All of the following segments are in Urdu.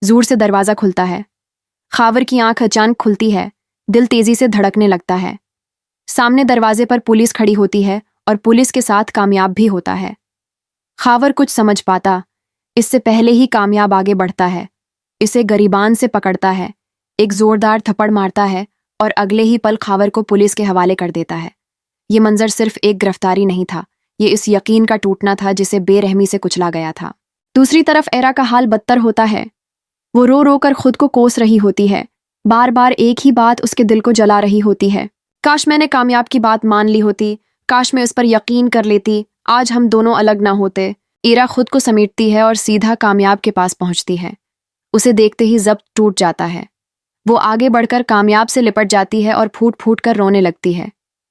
زور سے دروازہ کھلتا ہے۔ خاور کی آنکھ اچانک کھلتی ہے، دل تیزی سے دھڑکنے لگتا ہے۔ سامنے دروازے پر پولیس کھڑی ہوتی ہے اور پولیس کے ساتھ کامیاب بھی ہوتا ہے۔ خاور کچھ سمجھ پاتا اس سے پہلے ہی کامیاب آگے بڑھتا ہے، اسے گریبان سے پکڑتا ہے، ایک زوردار تھپڑ مارتا ہے اور اگلے ہی پل خاور کو پولیس کے حوالے کر دیتا ہے۔ یہ منظر صرف ایک گرفتاری نہیں تھا، یہ اس یقین کا ٹوٹنا تھا جسے بے رحمی سے کچلا گیا تھا۔ دوسری طرف ایرا کا حال بدتر ہوتا ہے۔ وہ رو رو کر خود کو کوس رہی ہوتی ہے، بار بار ایک ہی بات اس کے دل کو جلا رہی ہوتی ہے۔ کاش میں نے کامیاب کی بات مان لی ہوتی، کاش میں اس پر یقین کر لیتی، آج ہم دونوں الگ نہ ہوتے۔ ایرا خود کو سمیٹتی ہے اور سیدھا کامیاب کے پاس پہنچتی ہے۔ اسے دیکھتے ہی ضبط ٹوٹ جاتا ہے۔ وہ آگے بڑھ کر کامیاب سے لپٹ جاتی ہے اور پھوٹ پھوٹ کر رونے لگتی ہے۔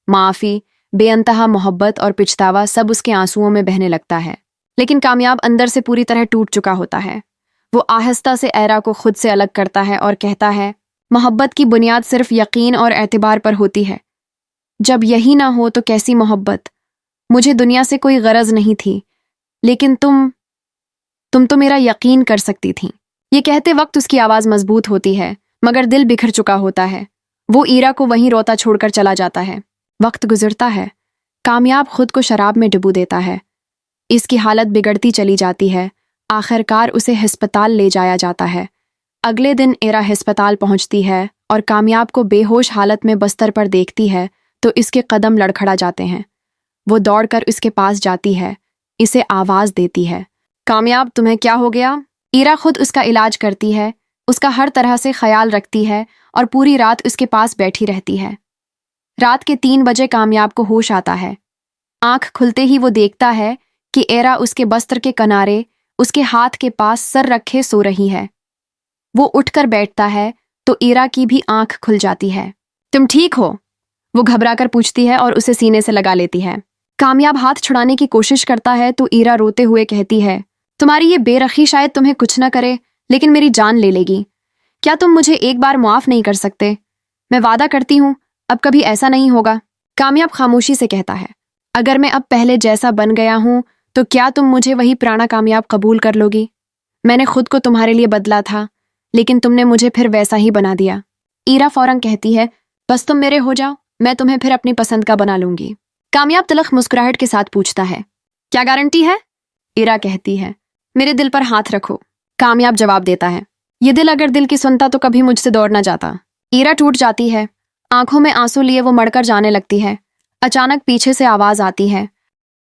معافی، بے انتہا محبت اور پچھتاوا سب اس کے آنسوؤں میں بہنے لگتا ہے، لیکن کامیاب اندر سے پوری طرح ٹوٹ چکا ہوتا ہے۔ وہ آہستہ سے ایرا کو خود سے الگ کرتا ہے اور کہتا ہے، محبت کی بنیاد صرف یقین اور اعتبار پر ہوتی ہے۔ جب یہی نہ ہو تو کیسی محبت؟ مجھے دنیا سے کوئی غرض نہیں تھی، لیکن تم تو میرا یقین کر سکتی تھیں۔ یہ کہتے وقت اس کی آواز مضبوط ہوتی ہے، مگر دل بکھر چکا ہوتا ہے۔ وہ ایرا کو وہیں روتا چھوڑ کر چلا جاتا ہے۔ وقت گزرتا ہے، کامیاب خود کو شراب میں ڈبو دیتا ہے۔ اس کی حالت بگڑتی چلی جاتی ہے، آخر کار اسے ہسپتال لے جایا جاتا ہے۔ اگلے دن ایرا ہسپتال پہنچتی ہے اور کامیاب کو بے ہوش حالت میں بستر پر دیکھتی ہے تو اس کے قدم لڑکھڑا جاتے ہیں۔ وہ دوڑ کر اس کے پاس جاتی ہے، اسے آواز دیتی ہے، کامیاب تمہیں کیا ہو گیا؟ ایرا خود اس کا علاج کرتی ہے، اس کا ہر طرح سے خیال رکھتی ہے اور پوری رات اس کے پاس بیٹھی رہتی ہے۔ رات کے 3 بجے کامیاب کو ہوش آتا ہے۔ آنکھ کھلتے ہی وہ دیکھتا ہے کہ ایرا اس کے بستر کے کنارے اس کے ہاتھ کے پاس سر رکھے سو رہی ہے۔ وہ اٹھ کر بیٹھتا ہے تو ایرا کی بھی آنکھ کھل جاتی ہے۔ تم ٹھیک ہو؟ وہ گھبرا کر پوچھتی ہے اور اسے سینے سے لگا لیتی ہے۔ کامیاب ہاتھ چھڑانے کی کوشش کرتا ہے تو ایرا روتے ہوئے کہتی ہے، تمہاری یہ بے رخی شاید تمہیں کچھ نہ کرے لیکن میری جان لے گی۔ کیا تم مجھے ایک بار معاف نہیں کر سکتے؟ میں وعدہ کرتی ہوں اب کبھی ایسا نہیں ہوگا۔ کامیاب خاموشی سے کہتا ہے، اگر میں اب پہلے جیسا بن گیا ہوں تو کیا تم مجھے وہی پرانا کامیاب قبول کر لو گی؟ میں نے خود کو تمہارے لیے بدلا تھا لیکن تم نے مجھے پھر ویسا ہی بنا دیا۔ ایرا فوراً کہتی ہے، بس تم میرے ہو جاؤ، میں تمہیں پھر اپنی پسند کا بنا لوں گی۔ کامیاب تلخ مسکراہٹ کے ساتھ پوچھتا ہے، کیا گارنٹی ہے؟ ایرا کہتی ہے، میرے دل پر ہاتھ رکھو۔ کامیاب جواب دیتا ہے، یہ دل اگر دل کی سنتا تو کبھی مجھ سے دوڑ نہ جاتا۔ ایرا ٹوٹ جاتی ہے، آنکھوں میں آنسو لیے وہ مڑ کر جانے لگتی ہے۔ اچانک پیچھے سے آواز آتی ہے،